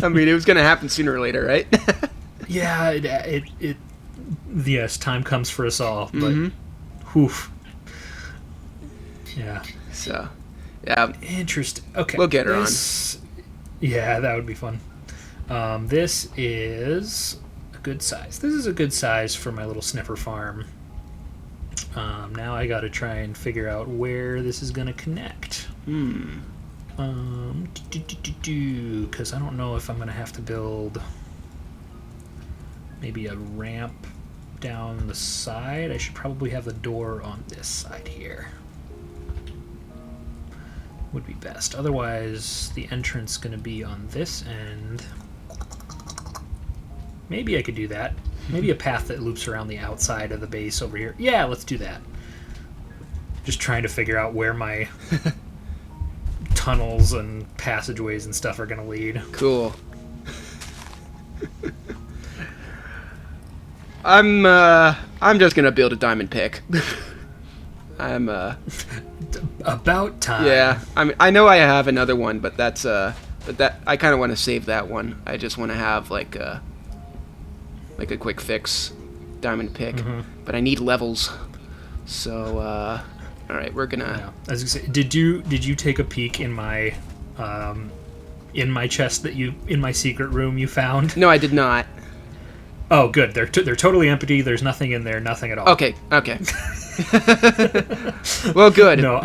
[SPEAKER 1] I mean, it was gonna happen sooner or later, right?
[SPEAKER 2] Yeah, it yes, time comes for us all, but whoof. Yeah.
[SPEAKER 1] So, yeah.
[SPEAKER 2] Interesting. Okay.
[SPEAKER 1] We'll get her on.
[SPEAKER 2] Yeah, that would be fun. This is a good size. This is a good size for my little sniffer farm. Now I got to try and figure out where this is going to connect. Because I don't know if I'm going to have to build maybe a ramp down the side. I should probably have the door on this side here. Would be best. Otherwise, the entrance going to be on this end. Maybe I could do that. Maybe a path that loops around the outside of the base over here. Yeah, let's do that. Just trying to figure out where my tunnels and passageways and stuff are going to lead.
[SPEAKER 1] Cool. I'm just going to build a diamond pick. I'm
[SPEAKER 2] about time.
[SPEAKER 1] Yeah, I mean, I know I have another one, but I kind of want to save that one. I just want to have like a quick fix diamond pick, but I need levels. So, all right, we're gonna.
[SPEAKER 2] Yeah. I was gonna say, did you take a peek in my chest in my secret room you found?
[SPEAKER 1] No, I did not.
[SPEAKER 2] Oh, good. They're totally empty. There's nothing in there. Nothing at all.
[SPEAKER 1] Okay. Well, good.
[SPEAKER 2] No,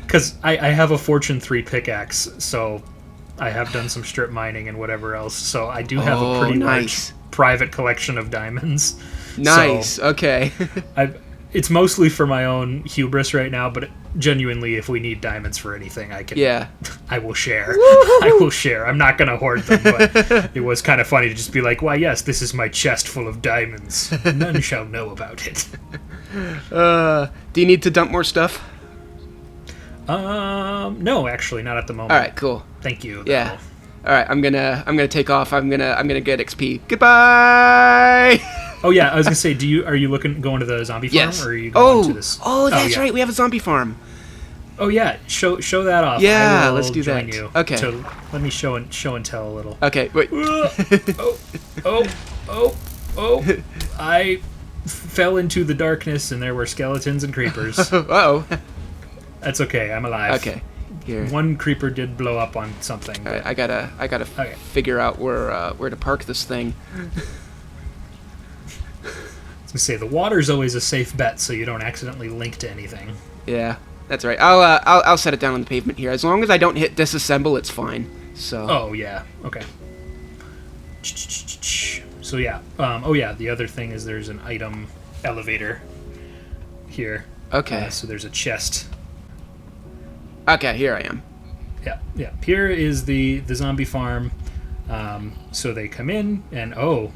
[SPEAKER 2] because I have a Fortune 3 pickaxe, so I have done some strip mining and whatever else. So I do have a pretty large private collection of diamonds.
[SPEAKER 1] Nice.
[SPEAKER 2] So
[SPEAKER 1] okay.
[SPEAKER 2] It's mostly for my own hubris right now, but genuinely, if we need diamonds for anything, I can.
[SPEAKER 1] Yeah.
[SPEAKER 2] I will share. I will share. I'm not gonna hoard them, but it was kind of funny to just be like, "Why, yes, this is my chest full of diamonds. None shall know about it."
[SPEAKER 1] Do you need to dump more stuff?
[SPEAKER 2] No, actually, not at the moment.
[SPEAKER 1] All right, cool.
[SPEAKER 2] Thank you.
[SPEAKER 1] Yeah. All right, I'm gonna take off. I'm gonna get XP. Goodbye.
[SPEAKER 2] Oh yeah, I was gonna say, are you going to the zombie farm?
[SPEAKER 1] Yes.
[SPEAKER 2] Or are you going to this?
[SPEAKER 1] Oh, that's right. We have a zombie farm.
[SPEAKER 2] Oh yeah, show that off.
[SPEAKER 1] Yeah, let's do
[SPEAKER 2] join
[SPEAKER 1] that.
[SPEAKER 2] You.
[SPEAKER 1] Okay.
[SPEAKER 2] So let me show and tell a little.
[SPEAKER 1] Okay, wait.
[SPEAKER 2] Oh! I fell into the darkness, and there were skeletons and creepers.
[SPEAKER 1] Uh-oh.
[SPEAKER 2] That's okay. I'm alive.
[SPEAKER 1] Okay. Here.
[SPEAKER 2] One creeper did blow up on something.
[SPEAKER 1] All right, I gotta figure out where to park this thing.
[SPEAKER 2] I was gonna say the water's always a safe bet, so you don't accidentally link to anything.
[SPEAKER 1] Yeah, that's right. I'll set it down on the pavement here. As long as I don't hit disassemble, it's fine. So.
[SPEAKER 2] Oh yeah. Okay. So yeah. The other thing is there's an item elevator here.
[SPEAKER 1] Okay.
[SPEAKER 2] So there's a chest.
[SPEAKER 1] Okay, here I am.
[SPEAKER 2] Yeah. Here is the zombie farm. So they come in and oh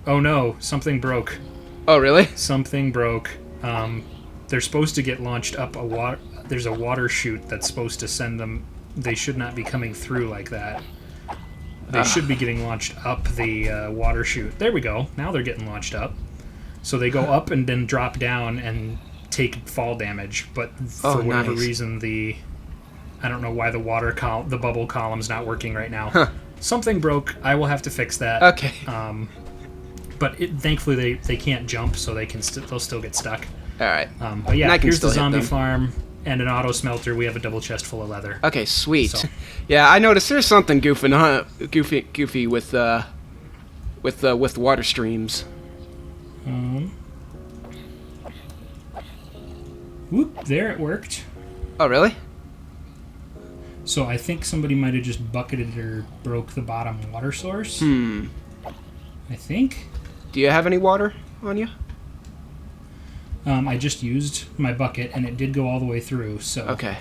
[SPEAKER 2] no, something broke.
[SPEAKER 1] Oh really?
[SPEAKER 2] Something broke. They're supposed to get launched up a water. There's a water chute that's supposed to send them. They should not be coming through like that. They should be getting launched up the water chute. There we go. Now they're getting launched up. So they go up and then drop down and take fall damage. But for whatever reason, I don't know why the bubble column's not working right now.
[SPEAKER 1] Huh.
[SPEAKER 2] Something broke. I will have to fix that.
[SPEAKER 1] Okay.
[SPEAKER 2] But thankfully they can't jump, so they'll still get stuck.
[SPEAKER 1] All right.
[SPEAKER 2] But yeah, here's the zombie farm and an auto smelter. We have a double chest full of leather.
[SPEAKER 1] Okay, sweet.
[SPEAKER 2] So.
[SPEAKER 1] Yeah, I noticed there's something goofy with water streams.
[SPEAKER 2] Whoop! There it worked.
[SPEAKER 1] Oh really?
[SPEAKER 2] So I think somebody might have just bucketed or broke the bottom water source. I think.
[SPEAKER 1] Do you have any water on you?
[SPEAKER 2] I just used my bucket, and it did go all the way through, so...
[SPEAKER 1] Okay.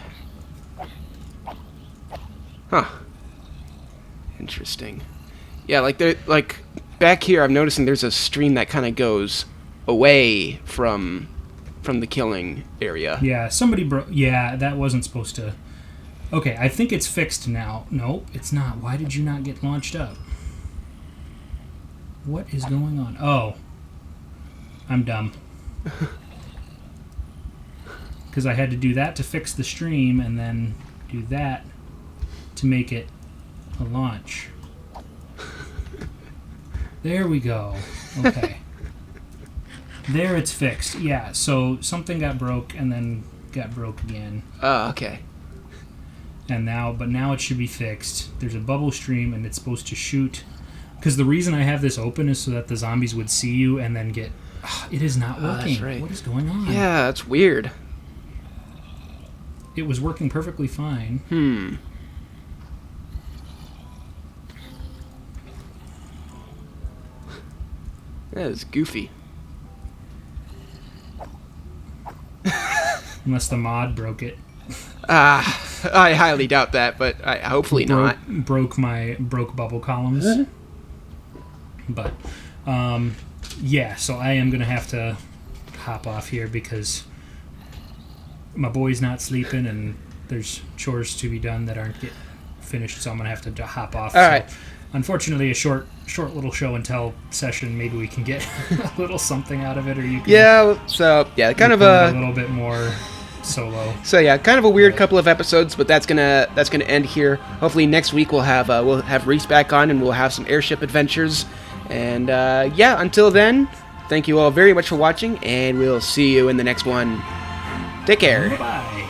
[SPEAKER 1] Huh. Interesting. Yeah, like back here, I'm noticing there's a stream that kind of goes away from the killing area.
[SPEAKER 2] Yeah, somebody broke... Yeah, that wasn't supposed to... Okay, I think it's fixed now. No, it's not. Why did you not get launched up? What is going on? Oh. I'm dumb. Because I had to do that to fix the stream, and then do that to make it a launch. There we go. Okay. There it's fixed. Yeah, so something got broke and then got broke again.
[SPEAKER 1] Oh, okay.
[SPEAKER 2] And now it should be fixed. There's a bubble stream, and it's supposed to shoot. Because the reason I have this open is so that the zombies would see you and then get... it is not working.
[SPEAKER 1] That's right.
[SPEAKER 2] What is going on?
[SPEAKER 1] Yeah, that's weird.
[SPEAKER 2] It was working perfectly fine.
[SPEAKER 1] That is goofy.
[SPEAKER 2] Unless the mod broke it.
[SPEAKER 1] I highly doubt that, but hopefully not.
[SPEAKER 2] Broke bubble columns. But, yeah, so I am going to have to hop off here because my boy's not sleeping and there's chores to be done that aren't get finished, so I'm going to have to hop off.
[SPEAKER 1] All right.
[SPEAKER 2] Unfortunately, a short little show and tell session. Maybe we can get a little something out of it, or you can...
[SPEAKER 1] Yeah, so, yeah, kind of
[SPEAKER 2] a little bit more solo.
[SPEAKER 1] So yeah, kind of a weird couple of episodes, but that's gonna end here. Hopefully next week we'll have Reese back on and we'll have some airship adventures. And yeah, until then, thank you all very much for watching, and we'll see you in the next one. Take care.
[SPEAKER 2] Bye-bye.